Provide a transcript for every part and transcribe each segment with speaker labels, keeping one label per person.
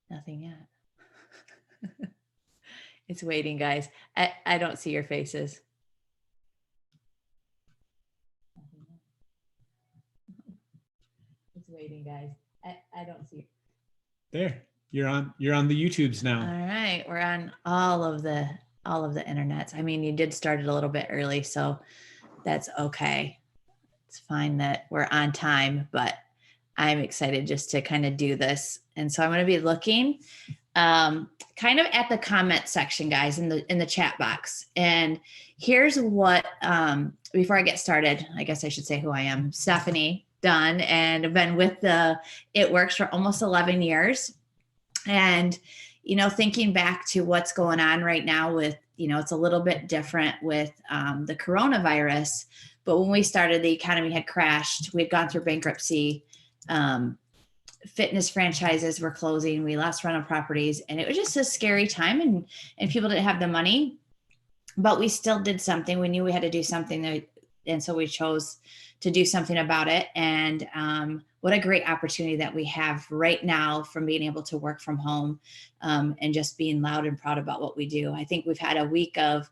Speaker 1: Nothing yet. It's waiting, guys. I don't see your faces. It's waiting, guys. I don't see.
Speaker 2: There, you're on the YouTubes now.
Speaker 1: All right, we're on all of the internets. I mean, you did start it a little bit early, so that's okay. It's fine that we're on time, but I'm excited just to kind of do this. And so I'm going to be looking kind of at the comment section, guys, in the chat box. And here's what, before I get started, I guess I should say who I am. Stefani, Dunn, and I've been with It Works for almost 11 years. And, thinking back to what's going on right now with, it's a little bit different with the coronavirus. But when we started, the economy had crashed. We had gone through bankruptcy. Fitness franchises were closing. We lost rental properties, and it was just a scary time, and people didn't have the money, but we still did something. We knew we had to do something, and so we chose to do something about it. And what a great opportunity that we have right now from being able to work from home, and just being loud and proud about what we do. I think we've had a week of,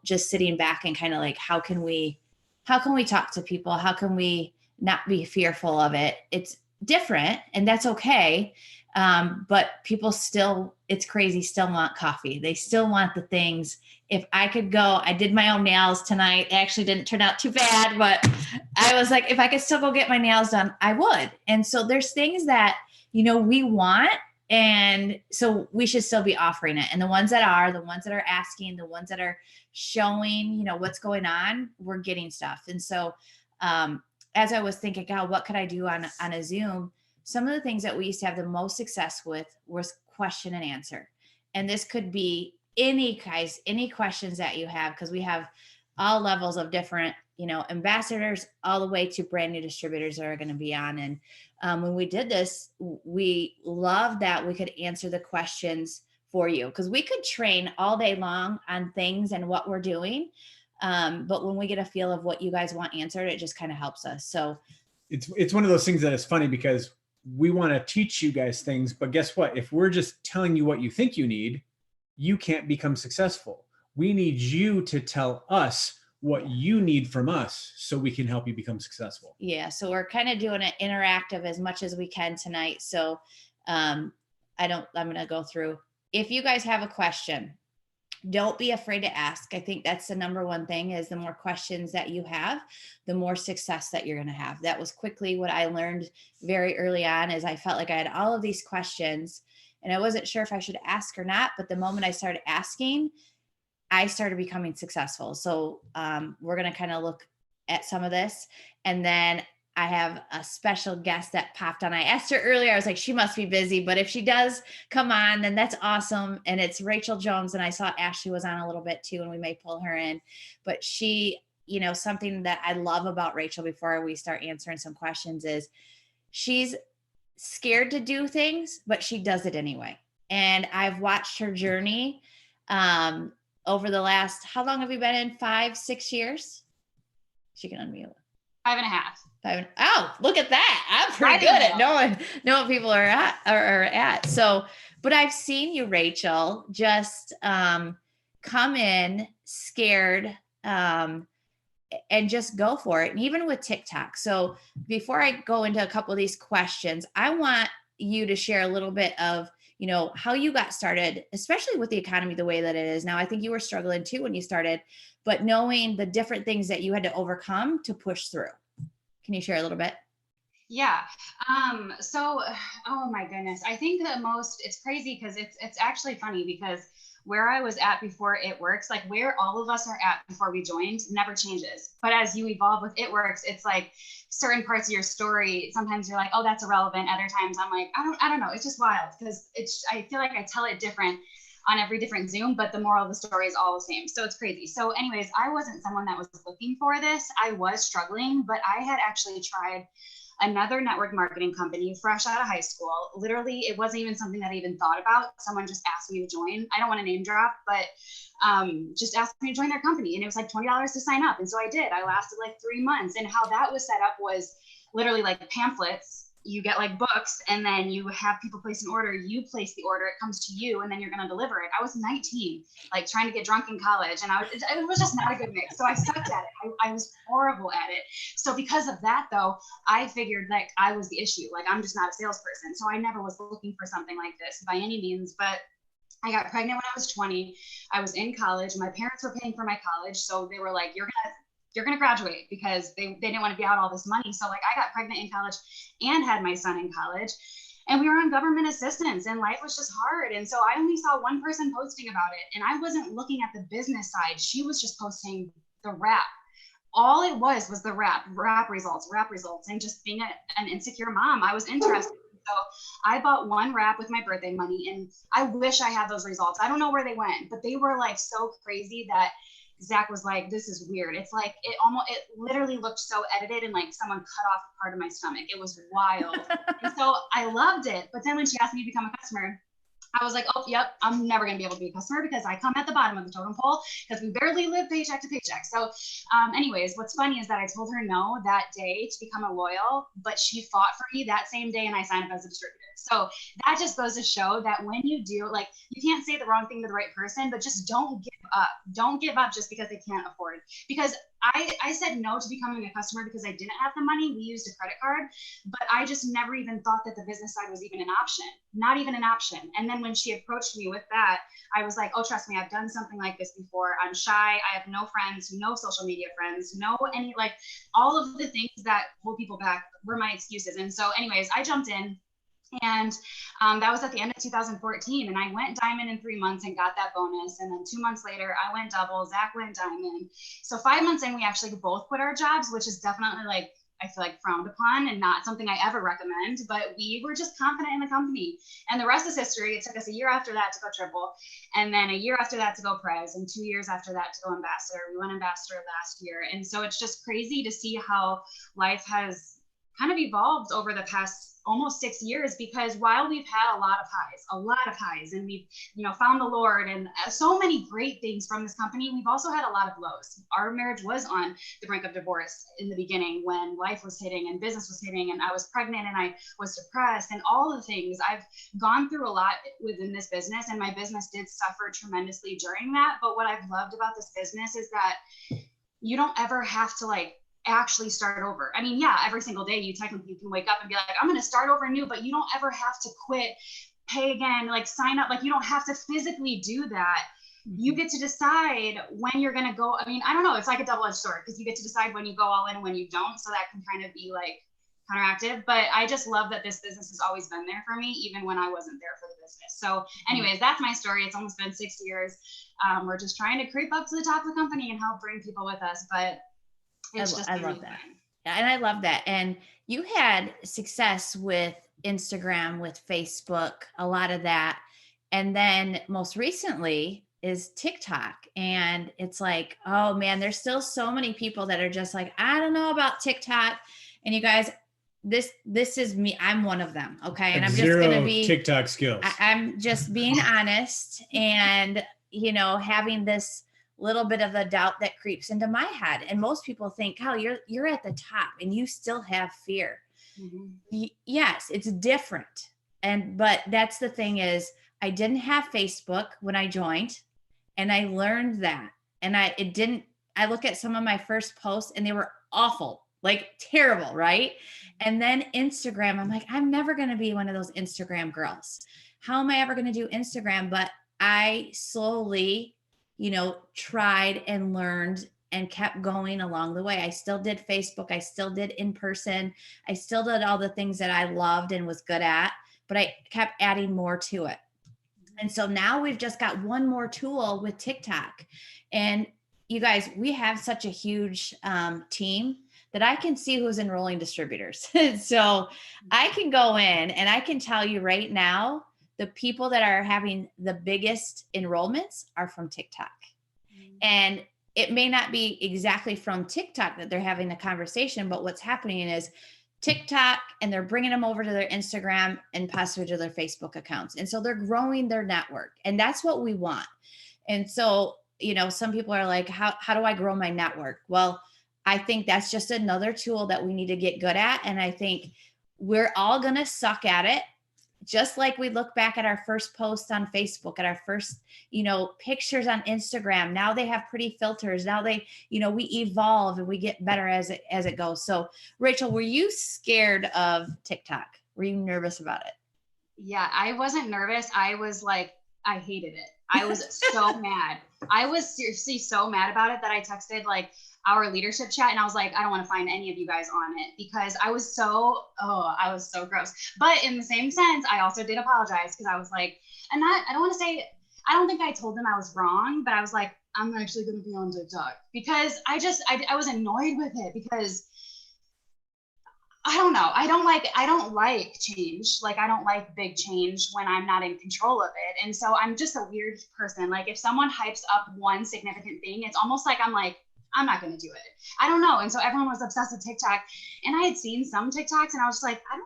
Speaker 1: just sitting back and kind of like, how can we talk to people? How can we not be fearful of it? It's different, and that's okay. But people still, it's crazy, still want coffee. They still want the things. If I could go, I did my own nails tonight. It actually didn't turn out too bad, but I was like, if I could still go get my nails done, I would. And so there's things that, we want. And so we should still be offering it. And the ones that are asking, the ones that are showing, what's going on, we're getting stuff. And so, as I was thinking, God, what could I do on a Zoom? Some of the things that we used to have the most success with was question and answer. And this could be any questions that you have, because we have all levels of different, ambassadors, all the way to brand new distributors that are going to be on. And when we did this, we loved that we could answer the questions for you, because we could train all day long on things and what we're doing. But when we get a feel of what you guys want answered, it just kind of helps us. So
Speaker 2: it's one of those things that is funny, because we want to teach you guys things, but guess what? If we're just telling you what you think you need, you can't become successful. We need you to tell us what you need from us so we can help you become successful.
Speaker 1: Yeah. So we're kind of doing it interactive as much as we can tonight. So I'm going to go through. If you guys have a question, don't be afraid to ask. I think that's the number one thing, is the more questions that you have, the more success that you're going to have. That was quickly what I learned very early on, is I felt like I had all of these questions and I wasn't sure if I should ask or not. But the moment I started asking, I started becoming successful. So we're going to kind of look at some of this. And then I have a special guest that popped on. I asked her earlier, I was like, she must be busy, but if she does come on, then that's awesome. And it's Rachel Jones. And I saw Ashley was on a little bit too, and we may pull her in. But she, something that I love about Rachel, before we start answering some questions, is she's scared to do things, but she does it anyway. And I've watched her journey over the last, how long have you been in? 5-6 years? She can unmute.
Speaker 3: 5.5.
Speaker 1: Oh, look at that. I'm pretty good at knowing what people are at. So, but I've seen you, Rachel, just come in scared and just go for it. And even with Tick-Tock. So before I go into a couple of these questions, I want you to share a little bit of, how you got started, especially with the economy the way that it is now. I think you were struggling too when you started, but knowing the different things that you had to overcome to push through. Can you share a little bit?
Speaker 3: Yeah. So, oh my goodness. I think it's crazy, because it's actually funny, because where I was at before It Works, like where all of us are at before we joined, never changes. But as you evolve with It Works, it's like certain parts of your story, sometimes you're like, oh, that's irrelevant. Other times I'm like, I don't know. It's just wild, because I feel like I tell it different on every different Zoom, but the moral of the story is all the same. So it's crazy. So anyways, I wasn't someone that was looking for this. I was struggling, but I had actually tried another network marketing company fresh out of high school. Literally, it wasn't even something that I even thought about. Someone just asked me to join. I don't want to name drop, but just asked me to join their company. And it was like $20 to sign up. And so I did. I lasted like 3 months. And how that was set up was literally like pamphlets you get like books, and then you have people place an order, you place the order, it comes to you, and then you're going to deliver it. I was 19, like trying to get drunk in college, and it was just not a good mix. So I sucked at it. I was horrible at it. So because of that though, I figured like I was the issue. Like I'm just not a salesperson. So I never was looking for something like this by any means, but I got pregnant when I was 20. I was in college. My parents were paying for my college. So they were like, you're going to graduate, because they didn't want to be out all this money. So like I got pregnant in college and had my son in college, and we were on government assistance, and life was just hard. And so I only saw one person posting about it, and I wasn't looking at the business side. She was just posting the wrap. All it was the wrap results. And just being an insecure mom, I was interested. So I bought one wrap with my birthday money, and I wish I had those results. I don't know where they went, but they were like so crazy that Zach was like, this is weird. It's like, it literally looked so edited, and like someone cut off a part of my stomach. It was wild. And so I loved it. But then when she asked me to become a customer, I was like, oh, yep, I'm never going to be able to be a customer, because I come at the bottom of the totem pole, because we barely live paycheck to paycheck. So anyways, what's funny is that I told her no that day to become a loyal, but she fought for me that same day, and I signed up as a distributor. So that just goes to show that when you do, like, you can't say the wrong thing to the right person, but just don't give up. Don't give up just because they can't afford. Because I said no to becoming a customer because I didn't have the money. We used a credit card, but I just never even thought that the business side was even an option, not even an option. And then when she approached me with that, I was like, oh, trust me, I've done something like this before. I'm shy. I have no friends, no social media friends, no any, like all of the things that hold people back were my excuses. And so anyways, I jumped in. And that was at the end of 2014. And I went diamond in 3 months and got that bonus. And then 2 months later, I went double, Zach went diamond. So 5 months in, we actually both quit our jobs, which is definitely like, I feel like frowned upon and not something I ever recommend, but we were just confident in the company. And the rest is history. It took us a year after that to go triple, and then a year after that to go prez, and 2 years after that to go ambassador. We went ambassador last year. And so it's just crazy to see how life has kind of evolved over the past almost 6 years, because while we've had a lot of highs, and we've, found the Lord and so many great things from this company, we've also had a lot of lows. Our marriage was on the brink of divorce in the beginning, when life was hitting and business was hitting, and I was pregnant and I was depressed, and all the things. I've gone through a lot within this business, and my business did suffer tremendously during that. But what I've loved about this business is that you don't ever have to actually start over. I mean, yeah, every single day you can wake up and be like, I'm going to start over new, but you don't ever have to quit, pay again, sign up. You don't have to physically do that. You get to decide when you're going to go. I mean, I don't know. It's like a double-edged sword, because you get to decide when you go all in and when you don't. So that can kind of be counteractive. But I just love that this business has always been there for me, even when I wasn't there for the business. So anyways, that's my story. It's almost been 6 years. We're just trying to creep up to the top of the company and help bring people with us. But I
Speaker 1: love that. And I love that. And you had success with Instagram, with Facebook, a lot of that. And then most recently is TikTok. And it's like, oh man, there's still so many people that are just like, I don't know about TikTok. And you guys, this is me. I'm one of them. Okay. And I'm just going to be
Speaker 2: TikTok skills.
Speaker 1: I'm just being honest, and, having this little bit of a doubt that creeps into my head. And most people think, oh, you're at the top and you still have fear. Mm-hmm. Yes, it's different. But that's the thing is, I didn't have Facebook when I joined, and I learned that. And I look at some of my first posts and they were awful, terrible. Right. And then Instagram, I'm like, I'm never going to be one of those Instagram girls. How am I ever going to do Instagram? But I slowly, tried and learned and kept going along the way. I still did Facebook. I still did in person. I still did all the things that I loved and was good at, but I kept adding more to it. And so now we've just got one more tool with TikTok. And you guys, we have such a huge team that I can see who's enrolling distributors. So I can go in and I can tell you right now, the people that are having the biggest enrollments are from TikTok. And it may not be exactly from TikTok that they're having the conversation, but what's happening is TikTok, and they're bringing them over to their Instagram and possibly to their Facebook accounts. And so they're growing their network, and that's what we want. And so, some people are like, how do I grow my network? Well, I think that's just another tool that we need to get good at. And I think we're all going to suck at it. Just like we look back at our first posts on Facebook, at our first, pictures on Instagram. Now they have pretty filters. Now they, we evolve and we get better as it goes. So Rachel, were you scared of TikTok? Were you nervous about it?
Speaker 3: Yeah, I wasn't nervous. I was like, I hated it. I was so mad. I was seriously so mad about it that I texted like our leadership chat and I was like, I don't want to find any of you guys on it because I was so gross. But in the same sense, I also did apologize because I was like, I don't think I told them I was wrong, but I was like, I'm actually going to be on TikTok because I was annoyed with it because I don't know. I don't like change. Like I don't like big change when I'm not in control of it. And so I'm just a weird person. Like if someone hypes up one significant thing, it's almost like I'm not going to do it. I don't know. And so everyone was obsessed with TikTok and I had seen some TikToks and I was just like, I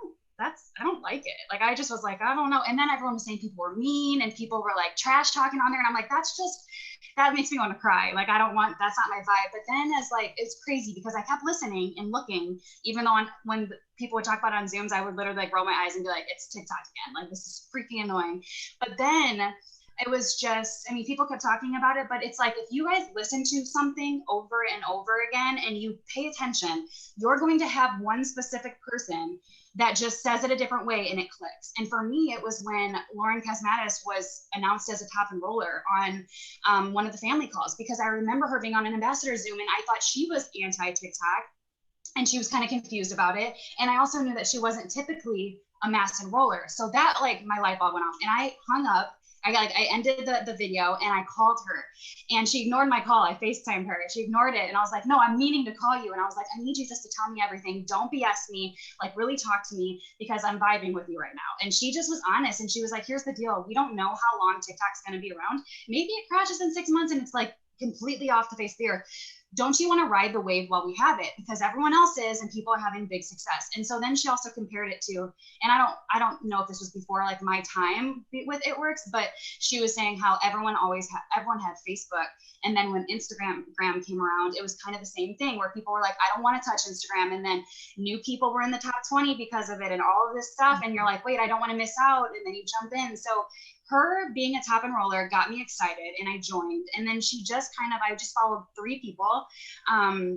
Speaker 3: don't like it. Like, I just was like, I don't know. And then everyone was saying people were mean and people were like trash talking on there. And I'm like, that makes me want to cry. Like, that's not my vibe. But then it's crazy because I kept listening and looking, even though when people would talk about it on Zooms, I would literally like roll my eyes and be like, it's TikTok again. Like, this is freaking annoying. But then it was just, people kept talking about it, but it's like, if you guys listen to something over and over again and you pay attention, you're going to have one specific person that just says it a different way and it clicks. And for me, it was when Lauren Cosmatis was announced as a top enroller on one of the family calls, because I remember her being on an ambassador Zoom and I thought she was anti-TikTok and she was kind of confused about it. And I also knew that she wasn't typically a mass enroller. So that my light bulb went off and I hung up. I ended the video and I called her and she ignored my call. I FaceTimed her. She ignored it. And I was like, no, I'm meaning to call you. And I was like, I need you just to tell me everything. Don't BS me, really talk to me because I'm vibing with you right now. And she just was honest. And she was like, here's the deal. We don't know how long TikTok's going to be around. Maybe it crashes in 6 months and it's completely off the face of the earth. Don't you want to ride the wave while we have it? Because everyone else is, and people are having big success. And so then she also compared it to, and I don't know if this was before my time with It Works, but she was saying how everyone had Facebook. And then when Instagram came around, it was kind of the same thing where people were like, I don't want to touch Instagram. And then new people were in the top 20 because of it and all of this stuff. And you're like, wait, I don't want to miss out. And then you jump in. So her being a top enroller got me excited and I joined. And then she just I just followed 3 people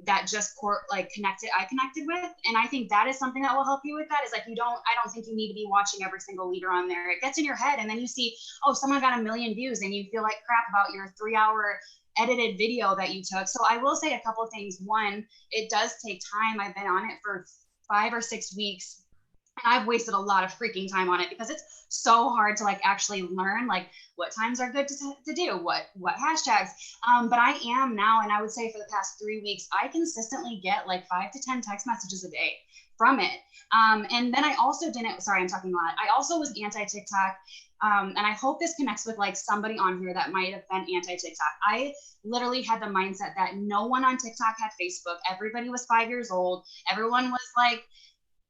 Speaker 3: that just I connected with. And I think that is something that will help you with that is I don't think you need to be watching every single leader on there. It gets in your head and then you see, oh, someone got 1 million views and you feel like crap about your 3-hour edited video that you took. So I will say a couple of things. One, it does take time. I've been on it for 5 or 6 weeks. And I've wasted a lot of freaking time on it because it's so hard to actually learn what times are good to do, what hashtags. But I am now, and I would say for the past 3 weeks, I consistently get 5 to 10 text messages a day from it. And then I also sorry, I'm talking a lot. I also was anti-TikTok. And I hope this connects with somebody on here that might have been anti-TikTok. I literally had the mindset that no one on TikTok had Facebook. Everybody was 5 years old. Everyone was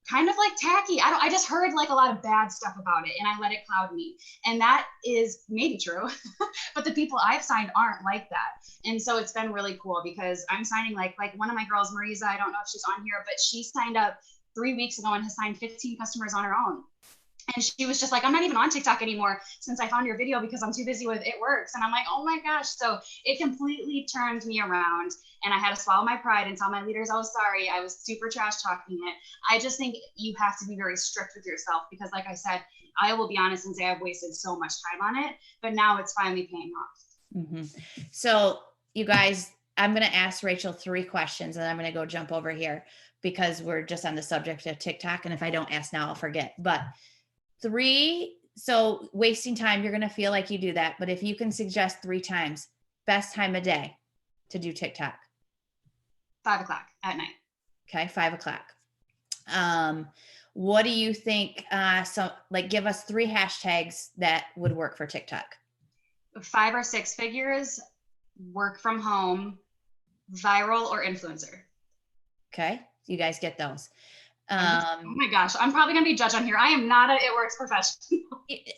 Speaker 3: kind of tacky. I just heard a lot of bad stuff about it and I let it cloud me. And that is maybe true, but the people I've signed aren't like that. And so it's been really cool because I'm signing like one of my girls, Marisa, I don't know if she's on here, but she signed up 3 weeks ago and has signed 15 customers on her own. And she was just like, I'm not even on TikTok anymore since I found your video because I'm too busy with It Works. And I'm like, oh my gosh. So it completely turned me around and I had to swallow my pride and tell my leaders, oh, sorry, I was super trash talking it. I just think you have to be very strict with yourself because like I said, I will be honest and say I've wasted so much time on it, but now it's finally paying off.
Speaker 1: Mm-hmm. So you guys, I'm going to ask Rachel 3 questions and I'm going to go jump over here because we're just on the subject of TikTok. And if I don't ask now, I'll forget. But 3, so wasting time, you're going to feel like you do that. But if you can suggest 3 times, best time of day to do TikTok.
Speaker 3: 5 o'clock at night.
Speaker 1: Okay. 5 o'clock. What do you think? So give us 3 hashtags that would work for TikTok.
Speaker 3: 5 or 6 figures, work from home, viral or influencer.
Speaker 1: Okay. You guys get those.
Speaker 3: Oh my gosh, I'm probably gonna be judged on here. I am not It Works professional.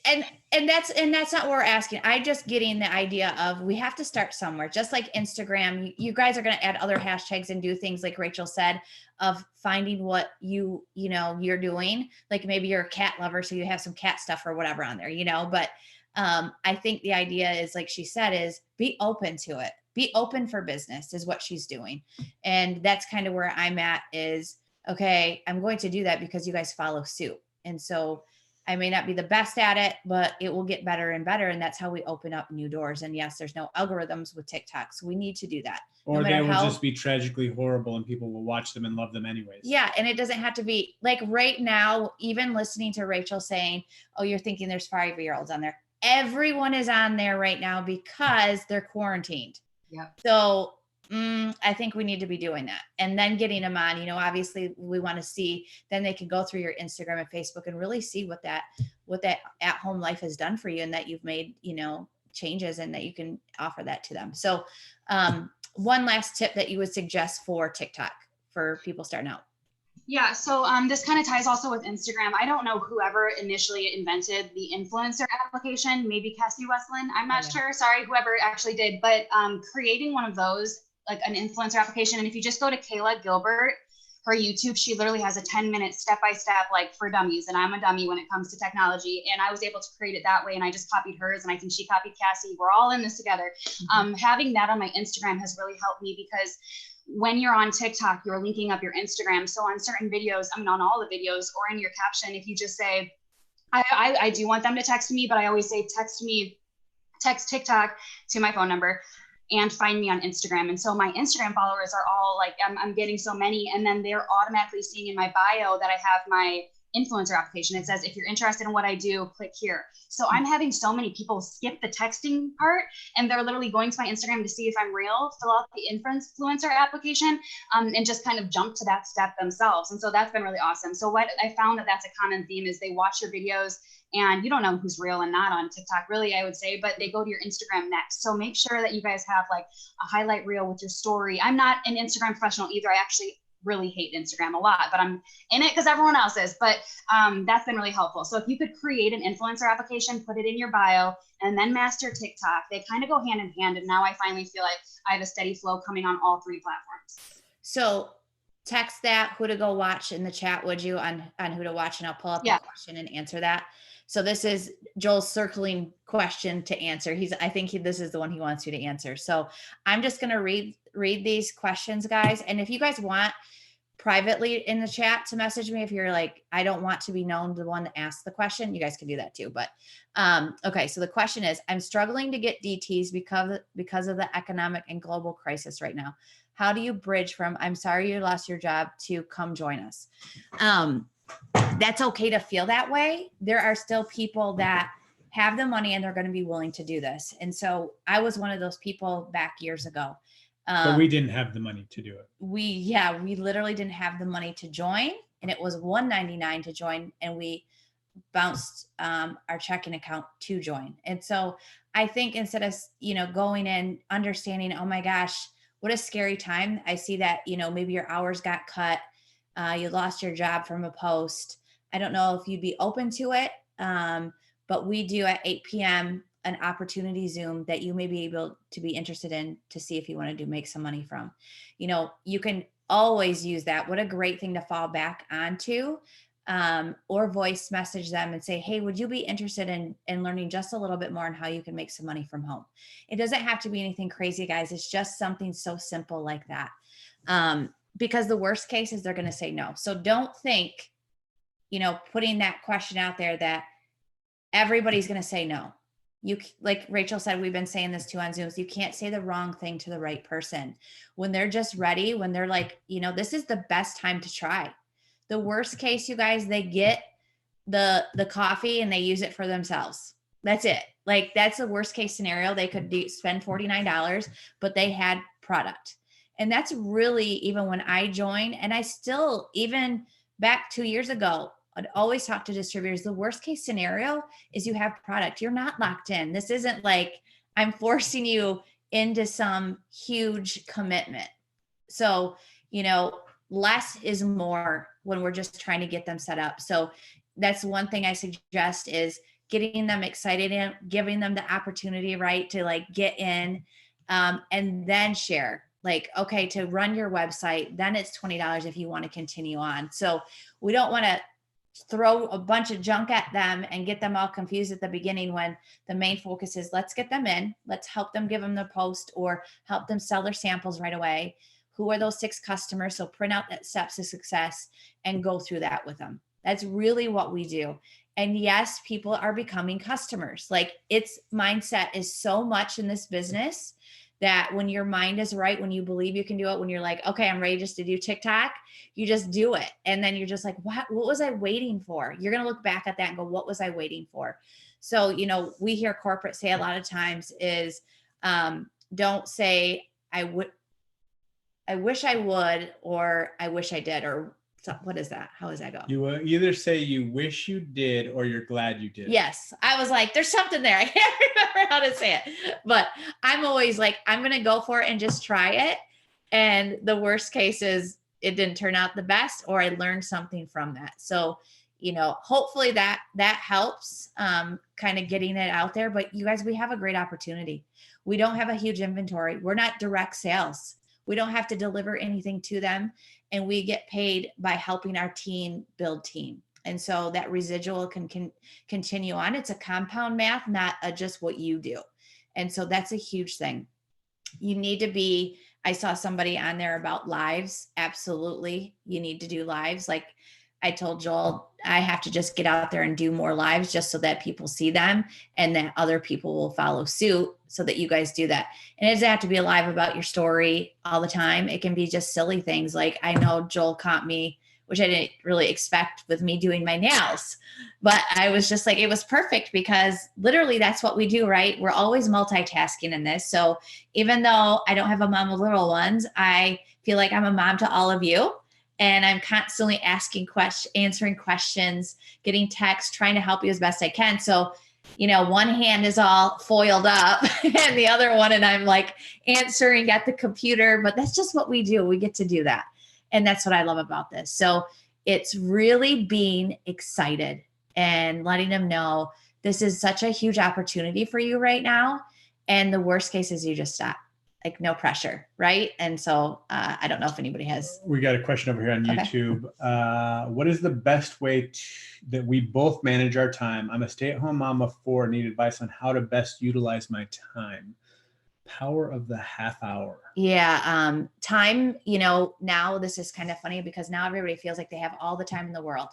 Speaker 1: And that's not what we're asking. I just getting the idea of we have to start somewhere. Just like Instagram, you guys are going to add other hashtags and do things like Rachel said of finding what you're doing. Like maybe you're a cat lover, so you have some cat stuff or whatever on there, but I think the idea is, like she said, is be open to it. Be open for business is what she's doing. And that's kind of where I'm at is, okay, I'm going to do that because you guys follow suit. And so I may not be the best at it, but it will get better and better. And that's how we open up new doors. And yes, there's no algorithms with TikTok. So we need to do that.
Speaker 2: Or they will just be tragically horrible and people will watch them and love them anyways.
Speaker 1: Yeah. And it doesn't have to be like right now, even listening to Rachel saying, oh, you're thinking there's 5-year-olds on there. Everyone is on there right now because they're quarantined.
Speaker 3: Yeah.
Speaker 1: So I think we need to be doing that and then getting them on, obviously we want to see, then they can go through your Instagram and Facebook and really see what that at home life has done for you and that you've made, changes and that you can offer that to them. So one last tip that you would suggest for TikTok for people starting out.
Speaker 3: Yeah, so this kind of ties also with Instagram. I don't know whoever initially invented the influencer application, maybe Cassie Westland, I'm not sure. Sorry, whoever actually did, but creating one of those, like an influencer application. And if you just go to Kayla Gilbert, her YouTube, she literally has a 10-minute step-by-step, like for dummies. And I'm a dummy when it comes to technology. And I was able to create it that way. And I just copied hers and I think she copied Cassie. We're all in this together. Having that on my Instagram has really helped me because when you're on TikTok, you're linking up your Instagram. So on certain videos, on all the videos or in your caption, if you just say, I do want them to text me, but I always say, text TikTok to my phone number and find me on Instagram. And so my Instagram followers are all like, I'm getting so many. And then they're automatically seeing in my bio that I have my influencer application. It says, if you're interested in what I do, click here. So I'm having so many people skip the texting part and they're literally going to my Instagram to see if I'm real, fill out the influencer application and just kind of jump to that step themselves. And so that's been really awesome. So what I found that's a common theme is they watch your videos and you don't know who's real and not on TikTok, really, I would say, but they go to your Instagram next. So make sure that you guys have like a highlight reel with your story. I'm not an Instagram professional either. I actually really hate Instagram a lot, but I'm in it because everyone else is, but that's been really helpful. So if you could create an influencer application, put it in your bio, and then master TikTok, they kind of go hand in hand. And now I finally feel like I have a steady flow coming on all 3 platforms.
Speaker 1: So text that who to go watch in the chat, would you, on who to watch, and I'll pull up the question and answer that. So this is Joel's circling question to answer. I think this is the one he wants you to answer. So I'm just going to read these questions, guys. And if you guys want privately in the chat to message me, if you're like, I don't want to be known the one that asked the question, you guys can do that too. But okay. So the question is, I'm struggling to get DTs because of the economic and global crisis right now. How do you bridge from, I'm sorry you lost your job, to come join us? That's okay to feel that way. There are still people that have the money and they're going to be willing to do this. And so I was one of those people back years ago.
Speaker 2: But we didn't have the money to do it.
Speaker 1: We literally didn't have the money to join, and it was $199 to join, and we bounced our checking account to join. And so I think instead of, going in understanding, oh my gosh, what a scary time. I see that, maybe your hours got cut. You lost your job from a post. I don't know if you'd be open to it. But we do at 8 p.m. an opportunity Zoom that you may be able to be interested in to see if you want to make some money from. You can always use that. What a great thing to fall back onto, or voice message them and say, hey, would you be interested in learning just a little bit more on how you can make some money from home? It doesn't have to be anything crazy, guys. It's just something so simple like that. Because the worst case is they're going to say no. So don't think, putting that question out there that everybody's going to say no. Like Rachel said, we've been saying this too on Zooms, you can't say the wrong thing to the right person. When they're just ready, when they're like, this is the best time to try. The worst case, you guys, they get the coffee and they use it for themselves. That's it. Like, that's the worst case scenario. They could spend $49, but they had product. And that's really, even when I joined, and I still, even back 2 years ago, I'd always talk to distributors. The worst case scenario is you have product. You're not locked in. This isn't like I'm forcing you into some huge commitment. So, less is more when we're just trying to get them set up. So that's one thing I suggest is getting them excited and giving them the opportunity, right, to like get in, and then share. Like, okay, to run your website, then it's $20 if you want to continue on. So we don't want to throw a bunch of junk at them and get them all confused at the beginning, when the main focus is let's get them in, let's help them, give them the post or help them sell their samples right away. Who are those 6 customers? So print out that steps to success and go through that with them. That's really what we do. And yes, people are becoming customers. Like, its mindset is so much in this business that when your mind is right, when you believe you can do it, when you're like, okay, I'm ready just to do TikTok, you just do it. And then you're just like, what was I waiting for? You're going to look back at that and go, what was I waiting for? So, you know, we hear corporate say a lot of times is, don't say, I wish I would, or I wish I did, or what is that? How does that go?
Speaker 2: You either say you wish you did or you're glad you did.
Speaker 1: Yes. I was like, there's something there. I can't remember how to say it, but I'm always like, I'm going to go for it and just try it. And the worst case is it didn't turn out the best, or I learned something from that. So, you know, hopefully that helps, kind of getting it out there. But you guys, we have a great opportunity. We don't have a huge inventory. We're not direct sales. We don't have to deliver anything to them. And we get paid by helping our team build team. And so that residual can continue on. It's a compound math, not just what you do. And so that's a huge thing. You need to be, I saw somebody on there about lives. Absolutely. You need to do lives. Like I told Joel, I have to just get out there and do more lives just so that people see them and that other people will follow suit, so that you guys do that. And it doesn't have to be a live about your story all the time. It can be just silly things. Like I know Joel caught me, which I didn't really expect with me doing my nails, but I was just like, it was perfect because literally that's what we do, right? We're always multitasking in this. So even though I don't have a mom of little ones, I feel like I'm a mom to all of you. And I'm constantly asking questions, answering questions, getting texts, trying to help you as best I can. So, you know, one hand is all foiled up and the other one, and I'm like answering at the computer, but that's just what we do. We get to do that. And that's what I love about this. So it's really being excited and letting them know this is such a huge opportunity for you right now. And the worst case is you just stop. Like no pressure, right? And so I don't know if anybody has.
Speaker 2: We got a question over here on YouTube. What is the best way that we both manage our time? I'm a stay-at-home mom of 4, need advice on how to best utilize my time. Power of the half hour.
Speaker 1: Yeah. Time, you know, now this is kind of funny because now everybody feels like they have all the time in the world.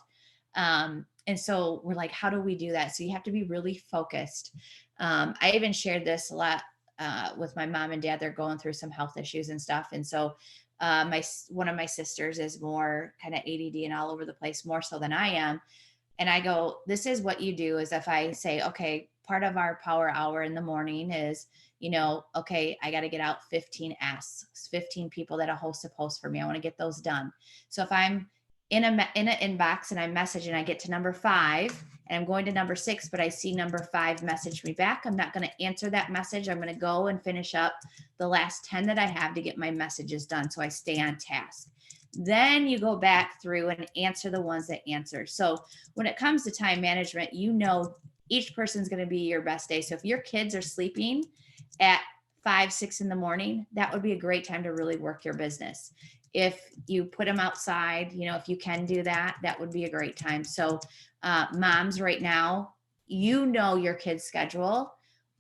Speaker 1: And so we're like, how do we do that? So you have to be really focused. I even shared this a lot with my mom and dad. They're going through some health issues and stuff. And so one of my sisters is more kind of ADD and all over the place, more so than I am. And I go, this is what you do is if I say, okay, part of our power hour in the morning is, you know, okay, I got to get out 15 asks, 15 people that will host a post for me. I want to get those done. So if I'm in an inbox and I message and I get to number 5 and I'm going to number 6, but I see number 5 message me back, I'm not going to answer that message. I'm going to go and finish up the last 10 that I have to get my messages done. So I stay on task. Then you go back through and answer the ones that answer. So when it comes to time management, you know, each person's going to be your best day. So if your kids are sleeping at 5, 6 in the morning, that would be a great time to really work your business. If you put them outside, you know, if you can do that, that would be a great time. So moms right now, you know, your kids' schedule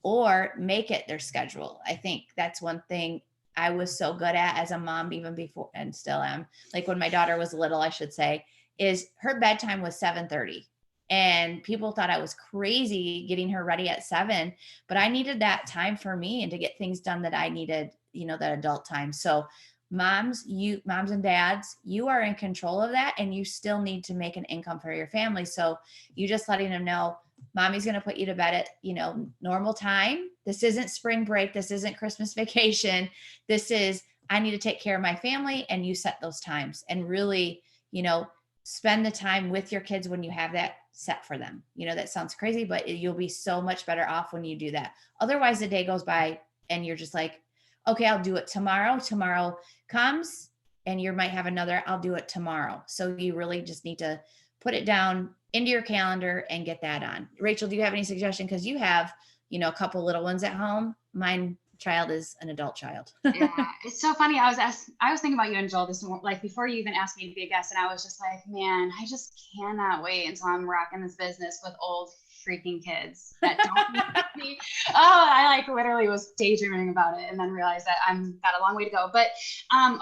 Speaker 1: or make it their schedule. I think that's one thing I was so good at as a mom, even before, and still am, like when my daughter was little, I should say, is her bedtime was 7:30. And people thought I was crazy getting her ready at 7, but I needed that time for me and to get things done that I needed, you know, that adult time. So moms and dads, you are in control of that, and you still need to make an income for your family. So you just letting them know, mommy's going to put you to bed at, you know, normal time. This isn't spring break. This isn't Christmas vacation. This is, I need to take care of my family, and you set those times and really, you know, spend the time with your kids when you have that set for them. You know, that sounds crazy, but you'll be so much better off when you do that. Otherwise, the day goes by and you're just like, okay, I'll do it tomorrow. Tomorrow comes and you might have another, I'll do it tomorrow. So you really just need to put it down into your calendar and get that on. Rachel, do you have any suggestion? Because you have, a couple little ones at home. Mine child is an adult child.
Speaker 3: Yeah, it's so funny. I was thinking about you and Joel this morning, like before you even asked me to be a guest, and I was just like, man, I just cannot wait until I'm rocking this business with old freaking kids that don't need me. Oh, I like literally was daydreaming about it and then realized that I'm got a long way to go. But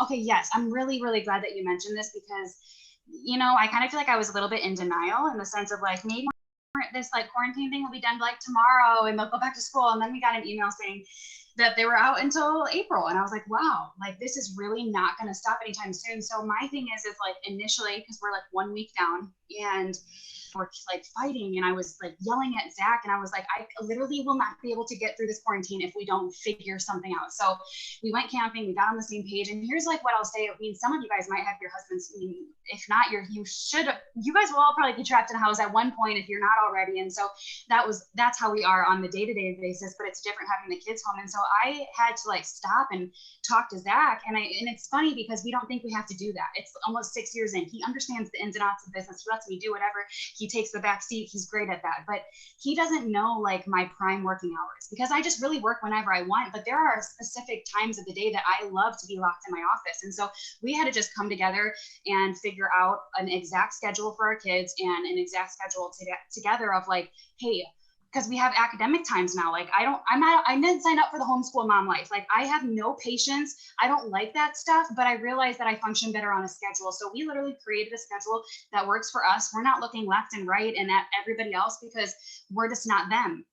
Speaker 3: okay, yes, I'm really, really glad that you mentioned this because, I kind of feel like I was a little bit in denial in the sense of like, maybe this like quarantine thing will be done like tomorrow and they'll go back to school. And then we got an email saying that they were out until April. And I was like, wow, like this is really not going to stop anytime soon. So my thing is like initially, because we're like 1 week down and we're like fighting, and I was like yelling at Zach, and I was like, I literally will not be able to get through this quarantine if we don't figure something out. So we went camping, we got on the same page, and here's like what I'll say. I mean, some of you guys might have your husbands. I mean, if not, you guys will all probably be trapped in a house at one point if you're not already. And so that's how we are on the day-to-day basis, but it's different having the kids home. And so I had to like stop and talk to Zach, and it's funny because we don't think we have to do that. It's almost 6 years in. He understands the ins and outs of business. He lets me do whatever. He takes the back seat. He's great at that, but he doesn't know like my prime working hours because I just really work whenever I want. But there are specific times of the day that I love to be locked in my office. And so we had to just come together and figure out an exact schedule for our kids and an exact schedule together of like, hey, because we have academic times now. Like I didn't sign up for the homeschool mom life. Like I have no patience. I don't like that stuff, but I realized that I function better on a schedule. So we literally created a schedule that works for us. We're not looking left and right and at everybody else because we're just not them.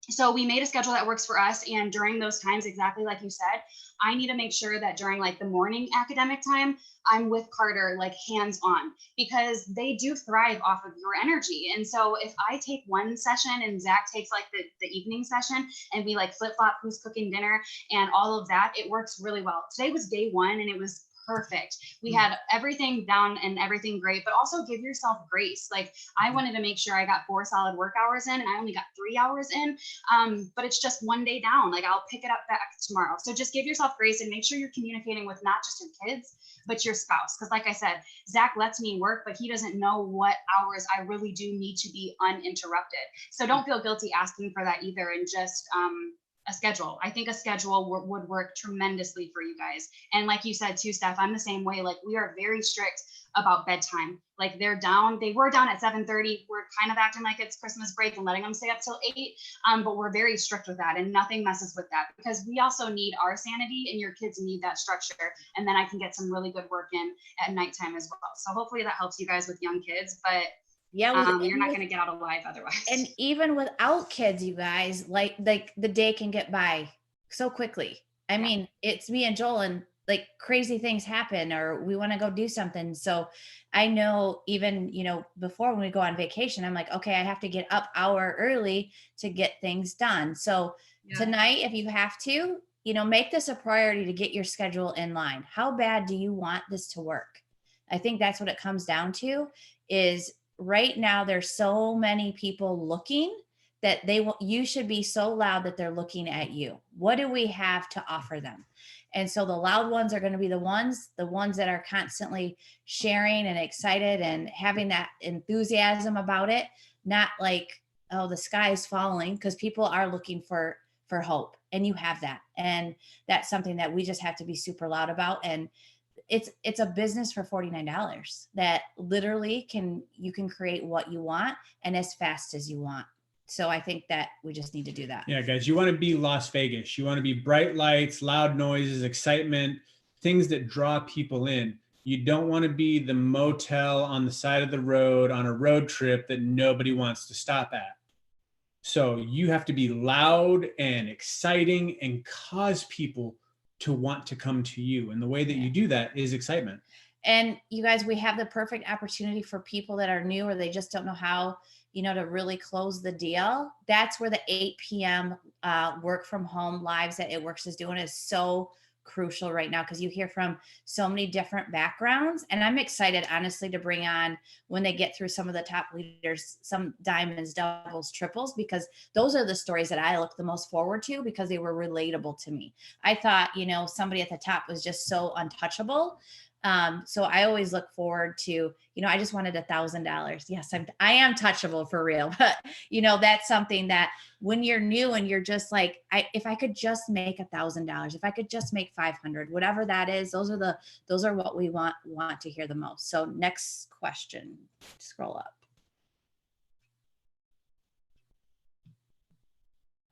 Speaker 3: So we made a schedule that works for us. And during those times, exactly like you said, I need to make sure that during like the morning academic time, I'm with Carter, like hands on, because they do thrive off of your energy. And so if I take one session and Zach takes like the evening session and we like flip flop who's cooking dinner and all of that, it works really well. Today was day one and it was perfect. We had everything down and everything great, but also give yourself grace. Like I wanted to make sure I got 4 solid work hours in and I only got 3 hours in. But it's just one day down. Like I'll pick it up back tomorrow. So just give yourself grace and make sure you're communicating with not just your kids, but your spouse. Because like I said, Zach lets me work, but he doesn't know what hours I really do need to be uninterrupted. So don't feel guilty asking for that either. And just, a schedule. I think a schedule would work tremendously for you guys. And like you said too, Steph, I'm the same way. Like we are very strict about bedtime. Like they were down at 7:30. We're kind of acting like it's Christmas break and letting them stay up till 8. But we're very strict with that and nothing messes with that because we also need our sanity and your kids need that structure. And then I can get some really good work in at nighttime as well. So hopefully that helps you guys with young kids, but yeah, you're not going to get out alive otherwise.
Speaker 1: And even without kids, you guys, like the day can get by so quickly. I mean, it's me and Joel and like crazy things happen or we want to go do something. So I know even, before when we go on vacation, I'm like, okay, I have to get up hour early to get things done. So tonight, if you have to, make this a priority to get your schedule in line. How bad do you want this to work? I think that's what it comes down to is right now, there's so many people looking that you should be so loud that they're looking at you. What do we have to offer them? And so the loud ones are going to be the ones that are constantly sharing and excited and having that enthusiasm about it, not like, oh, the sky is falling, because people are looking for hope and you have that. And that's something that we just have to be super loud about. And it's a business for $49 that literally you can create what you want and as fast as you want. So I think that we just need to do that.
Speaker 2: Yeah, guys, you want to be Las Vegas. You want to be bright lights, loud noises, excitement, things that draw people in. You don't want to be the motel on the side of the road on a road trip that nobody wants to stop at. So you have to be loud and exciting and cause people to want to come to you. And the way that you do that is excitement.
Speaker 1: And you guys, we have the perfect opportunity for people that are new or they just don't know how, to really close the deal. That's where the 8 p.m. Work from home lives that It Works is doing is so crucial right now because you hear from so many different backgrounds. And I'm excited, honestly, to bring on when they get through some of the top leaders, some diamonds, doubles, triples, because those are the stories that I look the most forward to because they were relatable to me. I thought, somebody at the top was just so untouchable. So I always look forward to, I just wanted $1,000. Yes, I am touchable for real, but that's something that when you're new and you're just like, if I could just make $1,000, if I could just make 500, whatever that is, those are what we want to hear the most. So next question, scroll up.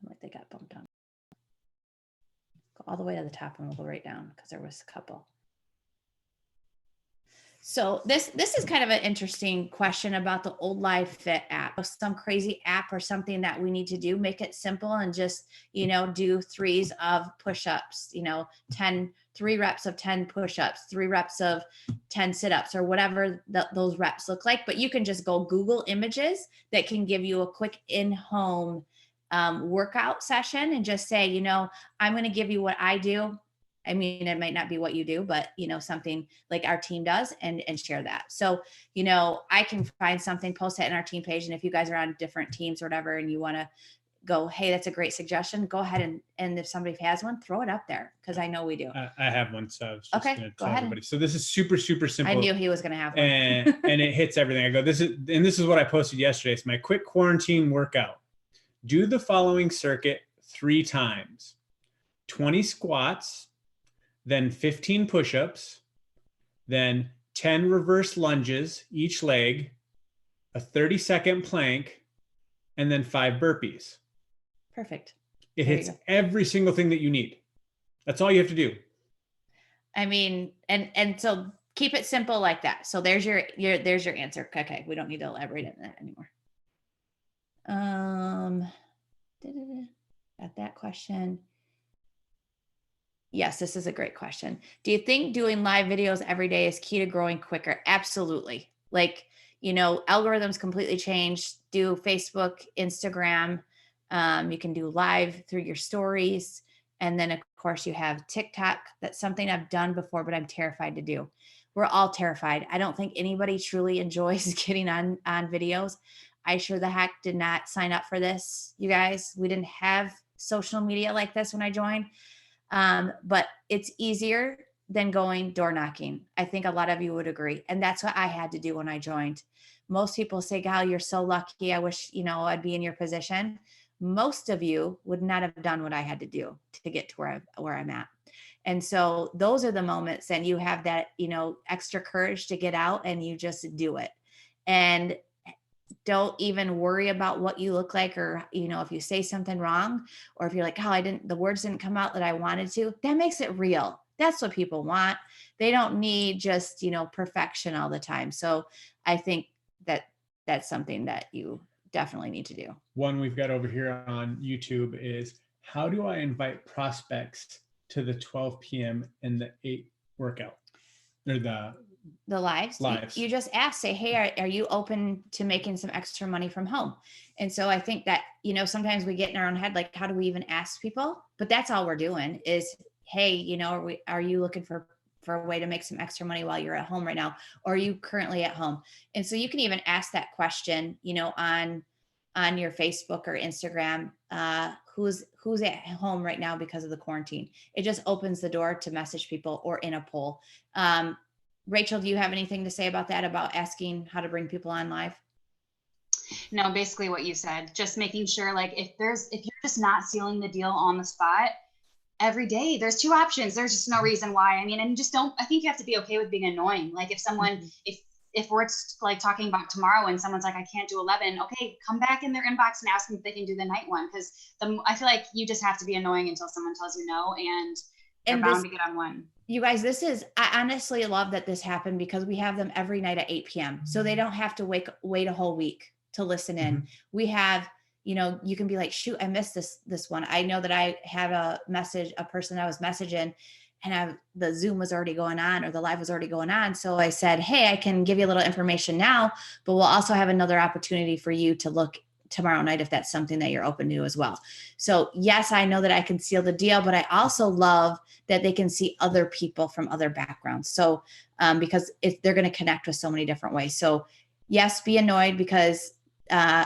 Speaker 1: Like they got bumped on. Go all the way to the top and we'll go right down because there was a couple. So this is kind of an interesting question about the Old Life Fit app. Some crazy app or something that we need to do, make it simple and just, do 3s of push-ups, 3 reps of 10 push-ups, 3 reps of 10 sit-ups or whatever those reps look like. But you can just go Google images that can give you a quick in-home workout session and just say, I'm going to give you what I do. I mean, it might not be what you do, but something like our team does and share that. So, I can find something, post it in our team page. And if you guys are on different teams or whatever, and you want to go, hey, that's a great suggestion, go ahead and if somebody has one, throw it up there. Cause I know we do.
Speaker 2: I have one. So I was just
Speaker 1: okay,
Speaker 2: going to
Speaker 1: go
Speaker 2: tell
Speaker 1: ahead.
Speaker 2: everybody. So this is super, super simple.
Speaker 1: I knew he was going to have one.
Speaker 2: and it hits everything. I go, this is what I posted yesterday. It's my quick quarantine workout. Do the following circuit 3 times, 20 squats, then 15 push-ups, then 10 reverse lunges, each leg, a 30-second plank, and then 5 burpees.
Speaker 1: Perfect.
Speaker 2: It hits every single thing that you need. That's all you have to do. I
Speaker 1: mean, and so keep it simple like that. So there's your answer. Okay, we don't need to elaborate on that anymore. Got that question. Yes, this is a great question. Do you think doing live videos every day is key to growing quicker? Absolutely. Like, algorithms completely changed. Do Facebook, Instagram. You can do live through your stories. And then of course you have TikTok. That's something I've done before, but I'm terrified to do. We're all terrified. I don't think anybody truly enjoys getting on videos. I sure the heck did not sign up for this, you guys. We didn't have social media like this when I joined. But it's easier than going door knocking. I think a lot of you would agree. And that's what I had to do when I joined. Most people say, Gal, you're so lucky. I wish, I'd be in your position. Most of you would not have done what I had to do to get to where I'm at. And so those are the moments, and you have that, extra courage to get out and you just do it. And don't even worry about what you look like, or, if you say something wrong, or if you're like, the words didn't come out that I wanted to, that makes it real. That's what people want. They don't need just, perfection all the time. So I think that that's something that you definitely need to do.
Speaker 2: One we've got over here on YouTube is, how do I invite prospects to the 12 p.m. and the 8 workout, or the lives.
Speaker 1: You just ask, say, hey, are you open to making some extra money from home? And so I think that, sometimes we get in our own head, like, how do we even ask people? But that's all we're doing is, hey, are you looking for a way to make some extra money while you're at home right now? Or are you currently at home? And so you can even ask that question, on your Facebook or Instagram, who's at home right now because of the quarantine. It just opens the door to message people, or in a poll. Rachel, do you have anything to say about that, about asking how to bring people on live?
Speaker 3: No, basically what you said, just making sure, like, if you're just not sealing the deal on the spot every day, there's 2 options. There's just no reason why. I mean, and I think you have to be okay with being annoying. Like, if someone, if we're like talking about tomorrow and someone's like, I can't do 11, okay, come back in their inbox and ask them if they can do the night one. Cause I feel like you just have to be annoying until someone tells you no, and you're bound to get on one.
Speaker 1: You guys, I honestly love that this happened, because we have them every night at 8 p.m. So they don't have to wait a whole week to listen in. Mm-hmm. We have, you can be like, shoot, I missed this one. I know that I had a person I was messaging, and the Zoom was already going on, or the live was already going on. So I said, hey, I can give you a little information now, but we'll also have another opportunity for you to look tomorrow night if that's something that you're open to as well. So yes, I know that I can seal the deal, but I also love that they can see other people from other backgrounds. So because they're going to connect with so many different ways. So yes, be annoyed, because how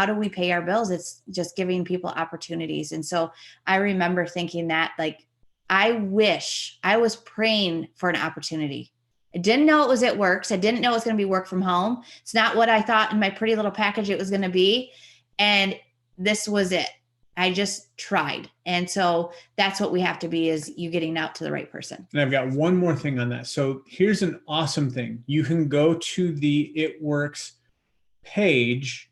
Speaker 1: do we pay our bills? It's just giving people opportunities. And so I remember thinking that, like, I wish I was praying for an opportunity. I didn't know it was at work. So I didn't know it was going to be work from home. It's not what I thought in my pretty little package it was going to be. And this was it. I just tried. And so that's what we have to be, is you getting out to the right person.
Speaker 2: And I've got one more thing on that. So here's an awesome thing. You can go to the It Works page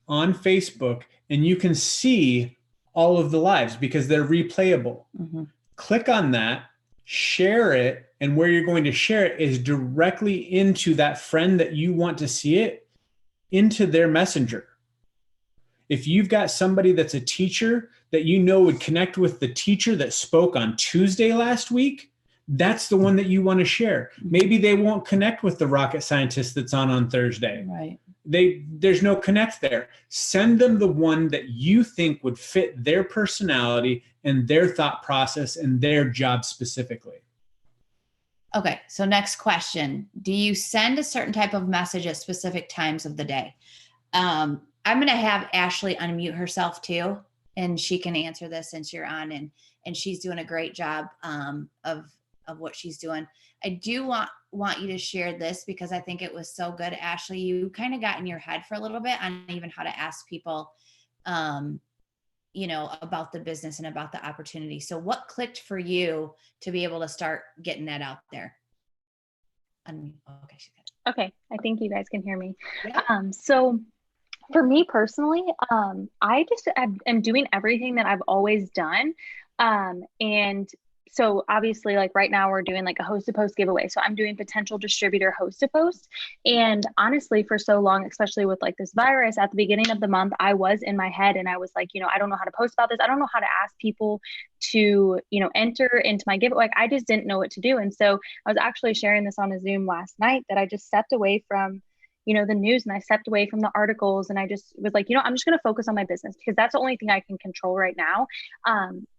Speaker 2: on Facebook and you can see all of the lives because they're replayable.
Speaker 1: Mm-hmm.
Speaker 2: Click on that, share it, and where you're going to share it is directly into that friend that you want to see it, into their messenger. If you've got somebody that's a teacher that you know would connect with the teacher that spoke on Tuesday last week, that's the one that you want to share. Maybe they won't connect with the rocket scientist that's on Thursday.
Speaker 1: Right.
Speaker 2: There's no connect there. Send them the one that you think would fit their personality and their thought process and their job specifically.
Speaker 1: Okay. So next question. Do you send a certain type of message at specific times of the day? I'm going to have Ashley unmute herself too, and she can answer this since you're on, and she's doing a great job of what she's doing. I do want you to share this because I think it was so good, Ashley. You kind of got in your head for a little bit on even how to ask people, about the business and about the opportunity. So what clicked for you to be able to start getting that out there? Okay, she's good.
Speaker 4: Okay, I think you guys can hear me.
Speaker 1: Yeah.
Speaker 4: So for me personally, I am doing everything that I've always done. And so obviously, like right now we're doing like a host to post giveaway. So I'm doing potential distributor host to post. And honestly, for so long, especially with like this virus at the beginning of the month, I was in my head and I was like, I don't know how to post about this. I don't know how to ask people to, enter into my giveaway. Like I just didn't know what to do. And so I was actually sharing this on a Zoom last night that I just stepped away from the news, and I stepped away from the articles, and I just was like, I'm just going to focus on my business because that's the only thing I can control right now.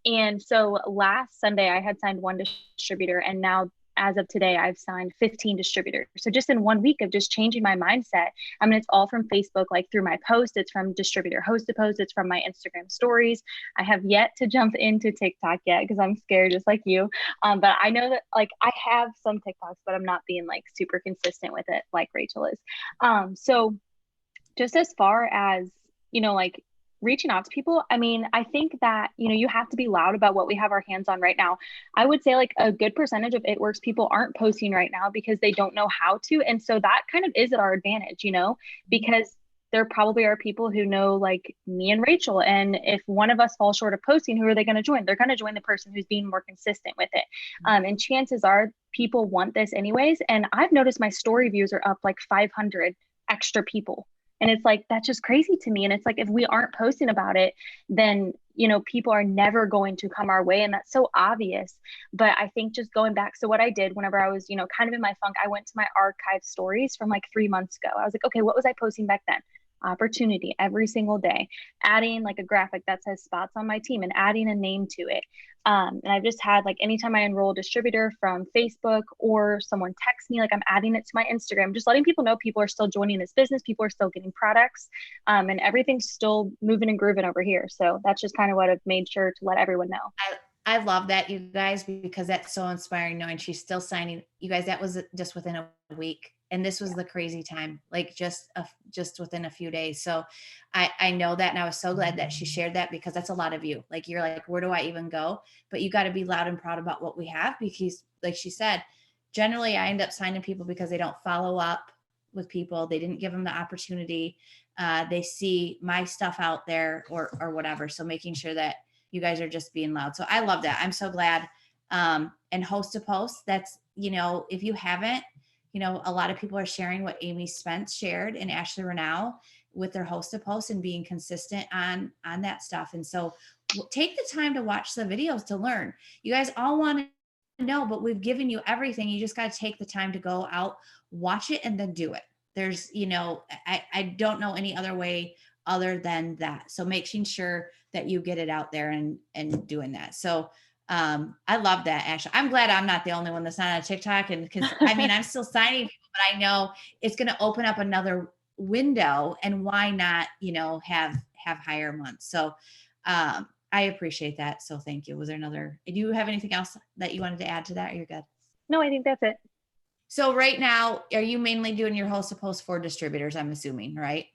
Speaker 4: And so last Sunday I had signed one distributor, and now as of today, I've signed 15 distributors. So just in 1 week of just changing my mindset, I mean, it's all from Facebook, like through my post, it's from distributor host to post, it's from my Instagram stories. I have yet to jump into TikTok yet because I'm scared just like you. But I know that like I have some TikToks, but I'm not being like super consistent with it like Rachel is. So just as far as, like reaching out to people, I mean, I think that, you have to be loud about what we have our hands on right now. I would say like a good percentage of It Works people aren't posting right now because they don't know how to. And so that kind of is at our advantage, because there probably are people who know like me and Rachel. And if one of us falls short of posting, who are they going to join? They're going to join the person who's being more consistent with it. And chances are people want this anyways. And I've noticed my story views are up like 500 extra people. And it's like, that's just crazy to me. And it's like, if we aren't posting about it, then, people are never going to come our way. And that's so obvious. But I think just going back. So what I did whenever I was, kind of in my funk, I went to my archive stories from like 3 months ago. I was like, okay, what was I posting back then? Opportunity every single day, adding like a graphic that says spots on my team and adding a name to it. And I've just had like anytime I enroll a distributor from Facebook or someone texts me, like I'm adding it to my Instagram, just letting people know people are still joining this business, people are still getting products, and everything's still moving and grooving over here. So that's just kind of what I've made sure to let everyone know.
Speaker 1: I love that, you guys, because that's so inspiring knowing she's still signing. You guys, that was just within a week. And this was the crazy time, like just within a few days. So I know that. And I was so glad that she shared that because that's a lot of you. Like, you're like, where do I even go? But you got to be loud and proud about what we have, because like she said, generally I end up signing people because they don't follow up with people. They didn't give them the opportunity. They see my stuff out there or whatever. So making sure that you guys are just being loud. So I love that. I'm so glad. And host to post, that's, if you haven't, a lot of people are sharing what Amy Spence shared and Ashley Renau with their host to post and being consistent on that stuff. And so take the time to watch the videos to learn. You guys all want to know, but we've given you everything. You just got to take the time to go out, watch it, and then do it. There's, I don't know any other way other than that. So making sure that you get it out there and doing that. So I love that, Ashley. I'm glad I'm not the only one that's not on TikTok, and because I'm still signing people, but I know it's going to open up another window, and why not, have higher months. So I I appreciate that. So thank you. Was there another, do you have anything else that you wanted to add to that? Or you're good?
Speaker 4: No, I think that's it.
Speaker 1: So right now, are you mainly doing your host to post for distributors? I'm assuming, right?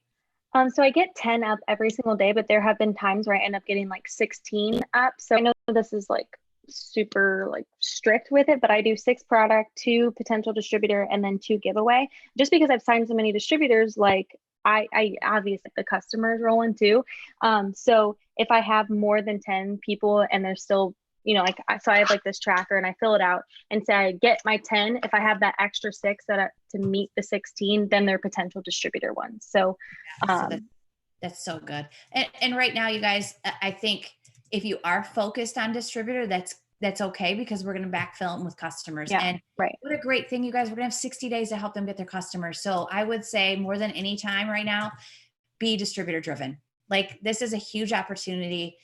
Speaker 4: So I get 10 up every single day, but there have been times where I end up getting like 16 up. So I know this is like super like strict with it, but I do 6 product, 2 potential distributor, and then 2 giveaway. Just because I've signed so many distributors, like I obviously the customers rolling too. So if I have more than 10 people and they're still, you know, like, so I have like this tracker and I fill it out and say I get my 10. If I have that extra 6 that are to meet the 16, then they're potential distributor ones. So,
Speaker 1: that's so good. And right now, you guys, I think if you are focused on distributor, that's okay, because we're going to backfill them with customers.
Speaker 4: Yeah,
Speaker 1: and
Speaker 4: right.
Speaker 1: What a great thing, you guys. We're going to have 60 days to help them get their customers. So I would say more than any time right now, be distributor driven. Like, this is a huge opportunity.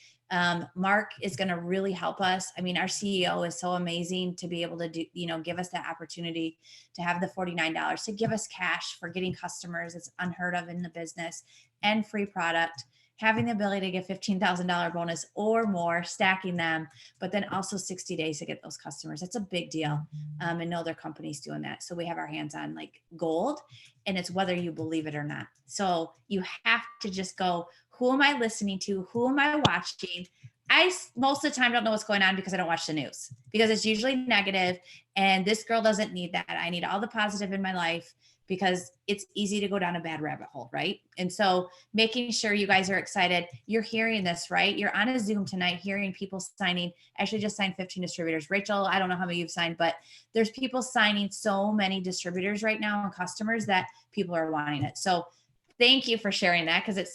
Speaker 1: Mark is going to really help us. I mean, our CEO is so amazing to be able to do, you know, give us that opportunity to have the $49 to give us cash for getting customers. It's unheard of in the business, and free product, having the ability to get $15,000 bonus or more, stacking them, but then also 60 days to get those customers. That's a big deal. And no other company's doing that. So we have our hands on like gold, and it's whether you believe it or not. So you have to just go, who am I listening to? Who am I watching? I most of the time don't know what's going on because I don't watch the news, because it's usually negative, and this girl doesn't need that. I need all the positive in my life, because it's easy to go down a bad rabbit hole, right? And so making sure you guys are excited. You're hearing this, right? You're on a Zoom tonight, hearing people signing. Actually just signed 15 distributors. Rachel, I don't know how many you've signed, but there's people signing so many distributors right now and customers that people are wanting it. So thank you for sharing that, because it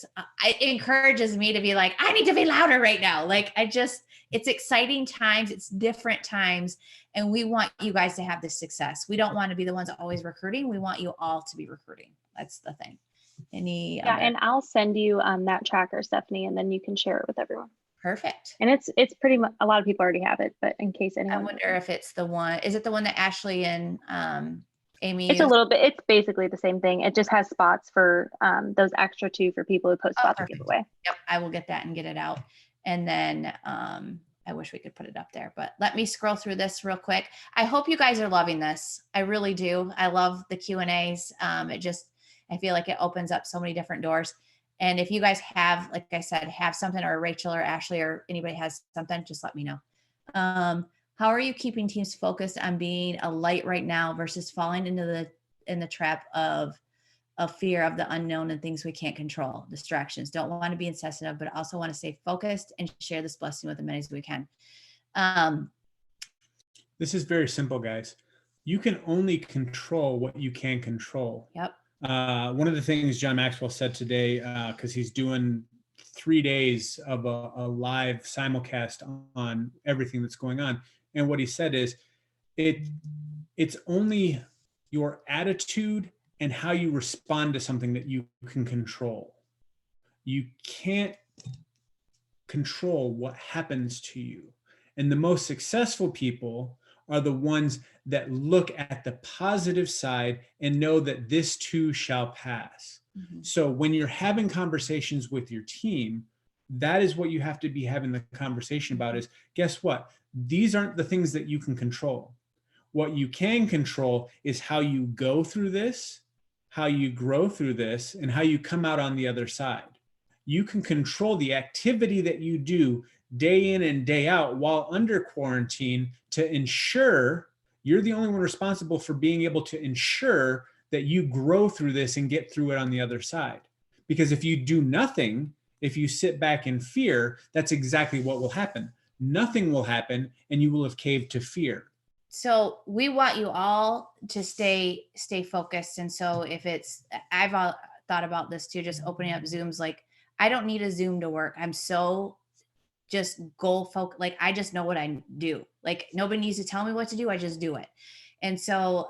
Speaker 1: encourages me to be like, I need to be louder right now. Like, it's exciting times, it's different times, and we want you guys to have this success. We don't want to be the ones always recruiting. We want you all to be recruiting. That's the thing.
Speaker 4: And I'll send you that tracker, Stephanie, and then you can share it with everyone.
Speaker 1: Perfect.
Speaker 4: And it's pretty much, a lot of people already have it, but in case anyone.
Speaker 1: I wonder if it's the one. Is it the one that Ashley and Amy?
Speaker 4: It's a little bit. It's basically the same thing. It just has spots for those extra 2 for people who post about the giveaway.
Speaker 1: Yep, I will get that and get it out. And then I wish we could put it up there, but let me scroll through this real quick. I hope you guys are loving this. I really do. I love the Q&As. I feel like it opens up so many different doors. And if you guys have, like I said, have something, or Rachel or Ashley or anybody has something, just let me know. How are you keeping teams focused on being a light right now versus falling into the trap of fear of the unknown and things we can't control, distractions? Don't want to be insensitive, but also want to stay focused and share this blessing with as many as we can.
Speaker 2: This is very simple, guys. You can only control what you can control.
Speaker 1: Yep.
Speaker 2: One of the things John Maxwell said today, because he's doing 3 days of a live simulcast on everything that's going on. And what he said is, it's only your attitude and how you respond to something that you can control. You can't control what happens to you. And the most successful people are the ones that look at the positive side and know that this too shall pass. Mm-hmm. So when you're having conversations with your team, that is what you have to be having the conversation about is, guess what? These aren't the things that you can control. What you can control is how you go through this, how you grow through this, and how you come out on the other side. You can control the activity that you do day in and day out while under quarantine to ensure you're the only one responsible for being able to ensure that you grow through this and get through it on the other side. Because if you do nothing, if you sit back in fear, that's exactly what will happen. Nothing will happen, and you will have caved to fear.
Speaker 1: So we want you all to stay focused. And so I've thought about this too, just opening up Zooms. Like, I don't need a Zoom to work. I'm so just goal focused. Like, I just know what I do. Like, nobody needs to tell me what to do. I just do it. And so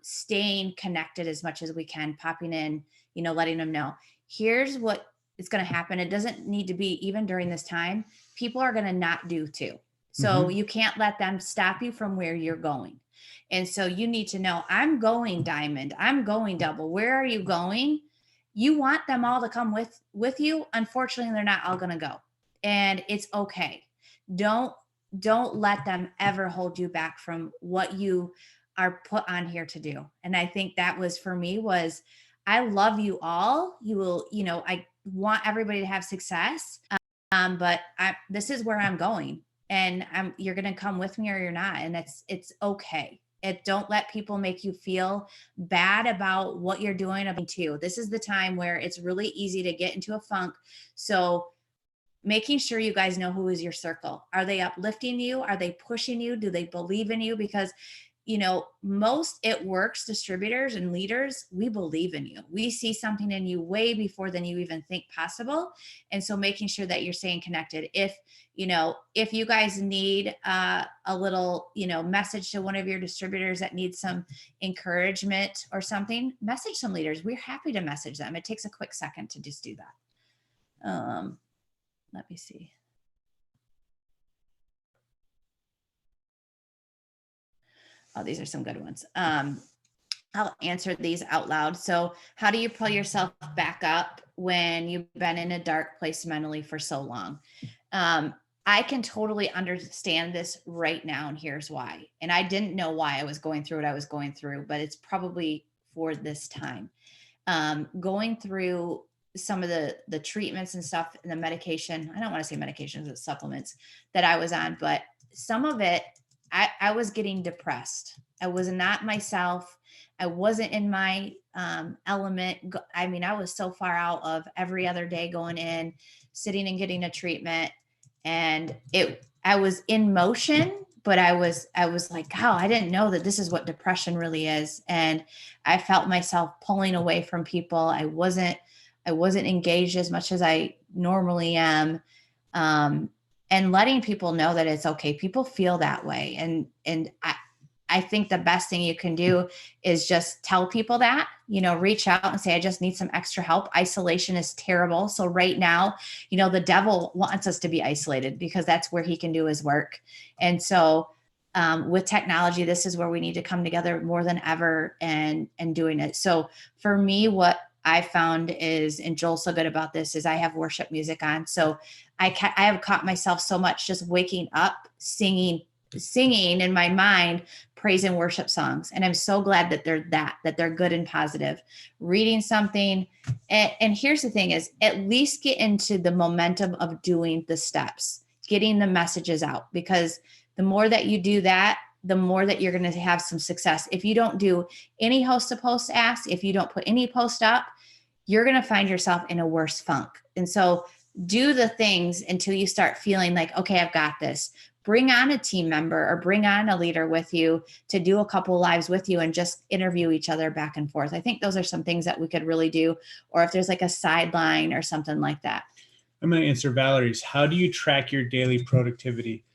Speaker 1: staying connected as much as we can, popping in, letting them know, here's what is going to happen. It doesn't need to be, even during this time, people are going to not do too. So you can't let them stop you from where you're going. And so you need to know, I'm going diamond, I'm going double. Where are you going? You want them all to come with you. Unfortunately, they're not all going to go. and it's okay. Don't let them ever hold you back from what you are put on here to do. And I think that was for me was, I love you all. You will, I want everybody to have success. But this is where I'm going, and you're going to come with me or you're not. And it's okay. Don't let people make you feel bad about what you're doing too. This is the time where it's really easy to get into a funk. So making sure you guys know who is your circle. Are they uplifting you? Are they pushing you? Do they believe in you? Because, most It Works distributors and leaders, we believe in you. We see something in you way before than you even think possible. And so making sure that you're staying connected. If you guys need a little, message to one of your distributors that needs some encouragement or something, message some leaders. We're happy to message them. It takes a quick second to just do that. Let me see. Oh, these are some good ones. I'll answer these out loud. So how do you pull yourself back up when you've been in a dark place mentally for so long? I can totally understand this right now, and here's why. And I didn't know why I was going through what I was going through, but it's probably for this time. Going through some of the treatments and stuff and the medication, I don't want to say medications, it's supplements that I was on, but some of it, I was getting depressed. I was not myself. I wasn't in my element. I mean, I was so far out of every other day going in, sitting and getting a treatment. And I was in motion, but I was like, oh, I didn't know that this is what depression really is. And I felt myself pulling away from people. I wasn't engaged as much as I normally am. And letting people know that it's okay. People feel that way. And I think the best thing you can do is just tell people that, reach out and say, I just need some extra help. Isolation is terrible. So right now, the devil wants us to be isolated because that's where he can do his work. And so with technology, this is where we need to come together more than ever and doing it. So for me, what I found is, and Joel's so good about this, is I have worship music on. So I have caught myself so much just waking up, singing in my mind, praise and worship songs. And I'm so glad that they're good and positive. Reading something. And here's the thing is, at least get into the momentum of doing the steps, getting the messages out, because the more that you do that, the more that you're going to have some success. If you don't do any host to post asks, if you don't put any post up, you're going to find yourself in a worse funk. And so do the things until you start feeling like, okay, I've got this. Bring on a team member or bring on a leader with you to do a couple lives with you and just interview each other back and forth. I think those are some things that we could really do. Or if there's like a sideline or something like that.
Speaker 2: I'm going to answer Valerie's. How do you track your daily productivity?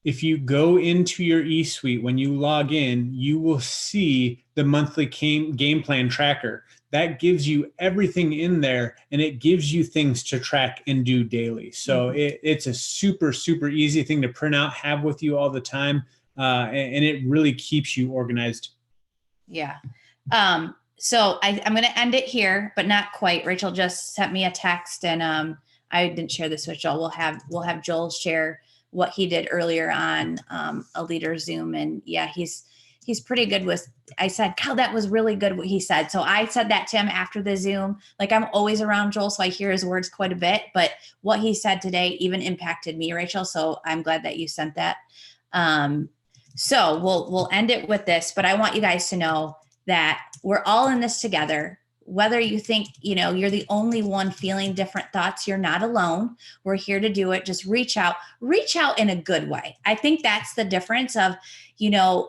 Speaker 2: If you go into your eSuite, when you log in, you will see the monthly game plan tracker. That gives you everything in there, and it gives you things to track and do daily. So it's a super, super easy thing to print out, have with you all the time, and it really keeps you organized.
Speaker 1: Yeah. So I'm going to end it here, but not quite. Rachel just sent me a text, and I didn't share this with Joel. We'll have Joel share what he did earlier on a leader Zoom. And yeah, he's pretty good with, I said, God, that was really good what he said. So I said that to him after the Zoom. Like, I'm always around Joel, so I hear his words quite a bit, but what he said today even impacted me, Rachel. So I'm glad that you sent that. So we'll end it with this, but I want you guys to know that we're all in this together. Whether you think, you're the only one feeling different thoughts, you're not alone. We're here to do it. Just reach out in a good way. I think that's the difference of,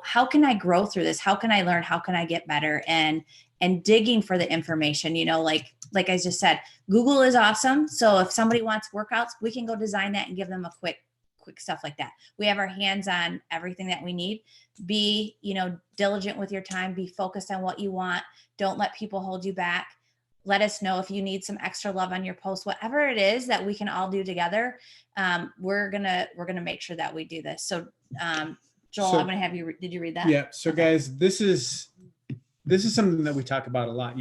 Speaker 1: how can I grow through this? How can I learn? How can I get better? And digging for the information, like I just said, Google is awesome. So if somebody wants workouts, we can go design that and give them a quick stuff like that. We have our hands on everything that we need. Be, diligent with your time, be focused on what you want. Don't let people hold you back. Let us know if you need some extra love on your post, whatever it is that we can all do together. We're going to make sure that we do this. So, Joel, I'm going to have you, did you read that?
Speaker 2: Yeah. So guys, this is something that we talk about a lot,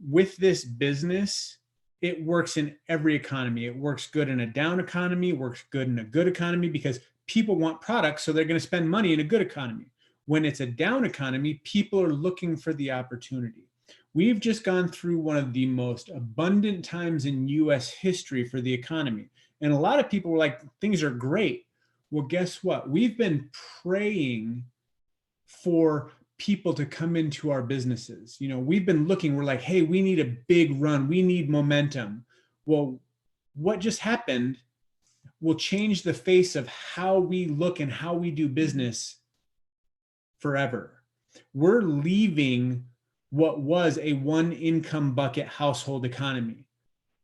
Speaker 2: with this business, it works in every economy. It works good in a down economy, works good in a good economy, because people want products, so they're going to spend money in a good economy. When it's a down economy, people are looking for the opportunity. We've just gone through one of the most abundant times in US history for the economy. And a lot of people were like, things are great. Well, guess what? We've been praying for people to come into our businesses. You know, we've been looking, we're like, hey, we need a big run. We need momentum. Well, what just happened will change the face of how we look and how we do business forever. We're leaving what was a one income bucket household economy.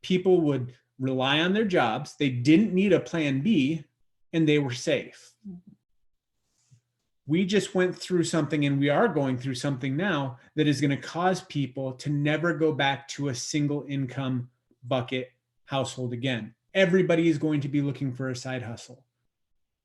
Speaker 2: People would rely on their jobs. They didn't need a plan B, and they were safe. We just went through something, and we are going through something now that is going to cause people to never go back to a single income bucket household again. Everybody is going to be looking for a side hustle.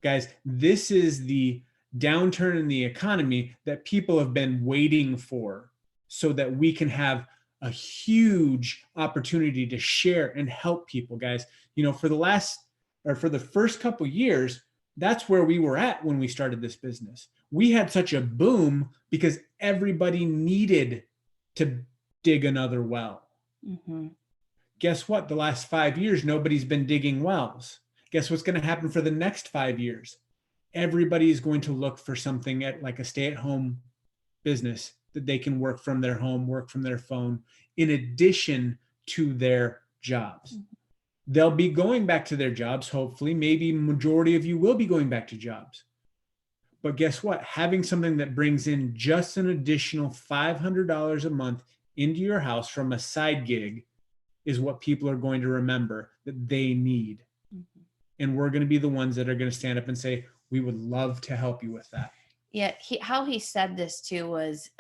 Speaker 2: Guys, this is the downturn in the economy that people have been waiting for, so that we can have a huge opportunity to share and help people, guys. You know, for the first couple of years, that's where we were at when we started this business. We had such a boom because everybody needed to dig another well.
Speaker 1: Mm-hmm.
Speaker 2: Guess what? The last 5 years, nobody's been digging wells. Guess what's going to happen for the next 5 years? Everybody is going to look for something at like a stay-at-home business that they can work from their home, work from their phone, in addition to their jobs. Mm-hmm. They'll be going back to their jobs, hopefully. Maybe majority of you will be going back to jobs. But guess what? Having something that brings in just an additional $500 a month into your house from a side gig is what people are going to remember that they need. Mm-hmm. And we're going to be the ones that are going to stand up and say, we would love to help you with that.
Speaker 1: Yeah, how he said this too was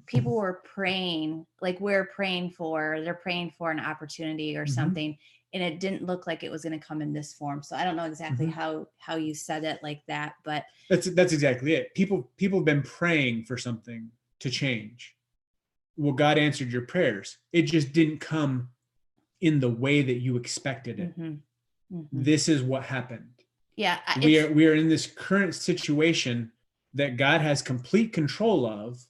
Speaker 1: people were praying, like they're praying for an opportunity or mm-hmm. something, and it didn't look like it was going to come in this form. So I don't know exactly mm-hmm. how you said it like that, but
Speaker 2: that's exactly it. People have been praying for something to change. Well, God answered your prayers. It just didn't come in the way that you expected it. Mm-hmm. Mm-hmm. This is what happened.
Speaker 1: Yeah,
Speaker 2: we are in this current situation that God has complete control of,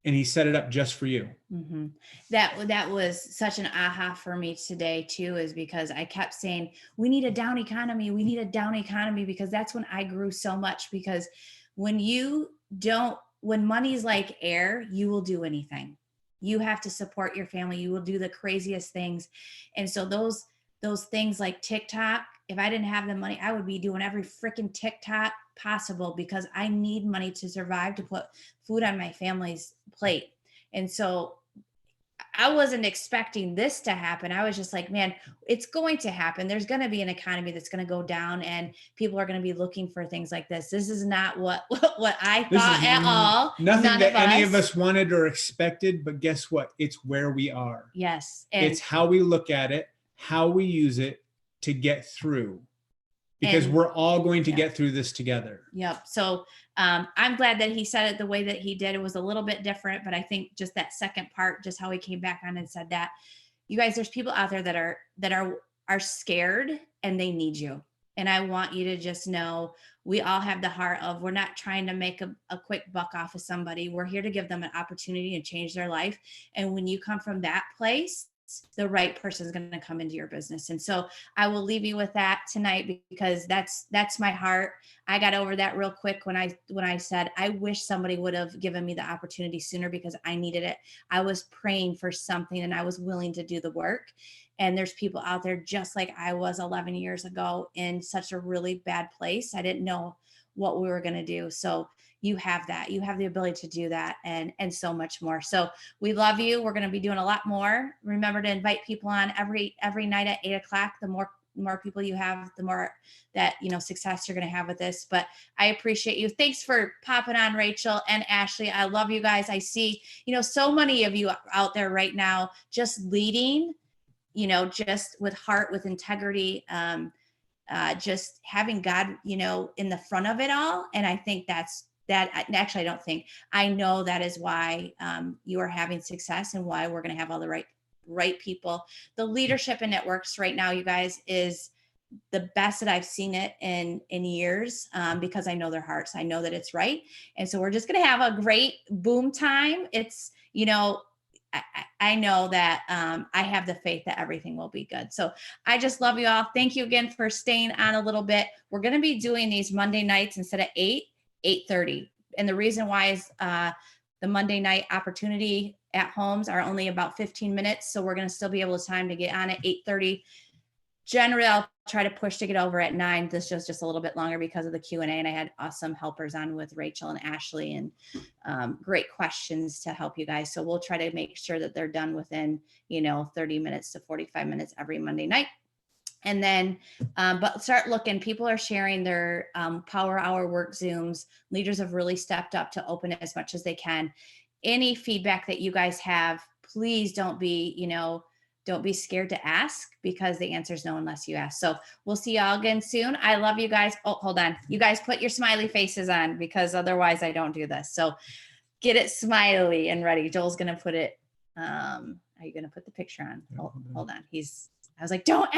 Speaker 2: and he set it up just for you.
Speaker 1: Mm-hmm. That was such an aha for me today too, is because I kept saying, we need a down economy. We need a down economy, because that's when I grew so much. Because when money's like air, you will do anything. You have to support your family. You will do the craziest things. And so those things like Tick-Tock, if I didn't have the money, I would be doing every freaking Tick-Tock possible, because I need money to survive, to put food on my family's plate. And so I wasn't expecting this to happen. I was just like, man, it's going to happen. There's going to be an economy that's going to go down, and people are going to be looking for things like this. This is not what I thought at all.
Speaker 2: Nothing that any of us wanted or expected, but guess what? It's where we are.
Speaker 1: Yes.
Speaker 2: It's how we look at it, how we use it to get through. Because we're all going to get through this together.
Speaker 1: Yep. So I'm glad that he said it the way that he did. It was a little bit different, but I think just that second part, just how he came back on and said that, you guys, there's people out there that are scared, and they need you. And I want you to just know, we all have the heart of, we're not trying to make a quick buck off of somebody. We're here to give them an opportunity to change their life. And when you come from that place, the right person is going to come into your business. And so I will leave you with that tonight, because that's my heart. I got over that real quick when I said, I wish somebody would have given me the opportunity sooner, because I needed it. I was praying for something, and I was willing to do the work. And there's people out there just like I was 11 years ago, in such a really bad place. I didn't know what we were going to do. So you have that. You have the ability to do that, and so much more. So we love you. We're going to be doing a lot more. Remember to invite people on every night at 8:00. The more people you have, the more that, success you're going to have with this. But I appreciate you. Thanks for popping on, Rachel and Ashley. I love you guys. I see, so many of you out there right now, just leading, just with heart, with integrity, just having God, in the front of it all. And I think actually, I don't think, I know that is why you are having success, and why we're going to have all the right right people. The leadership in networks right now, you guys, is the best that I've seen it in years, because I know their hearts. I know that it's right. And so we're just going to have a great boom time. It's, you know, I know that I have the faith that everything will be good. So I just love you all. Thank you again for staying on a little bit. We're going to be doing these Monday nights instead of 8:30. And the reason why is the Monday night opportunity at homes are only about 15 minutes. So we're going to still be able to time to get on at 8:30. Generally, I'll try to push to get over at 9. This was just a little bit longer because of the Q&A, and I had awesome helpers on with Rachel and Ashley, and great questions to help you guys. So we'll try to make sure that they're done within, 30 minutes to 45 minutes every Monday night. And then, but start looking, people are sharing their power hour work Zooms. Leaders have really stepped up to open it as much as they can. Any feedback that you guys have, please don't be scared to ask, because the answer is no unless you ask. So we'll see y'all again soon. I love you guys. Oh, hold on. You guys put your smiley faces on, because otherwise I don't do this. So get it smiley and ready. Joel's going to put it. Are you going to put the picture on? Hold on. I was like, don't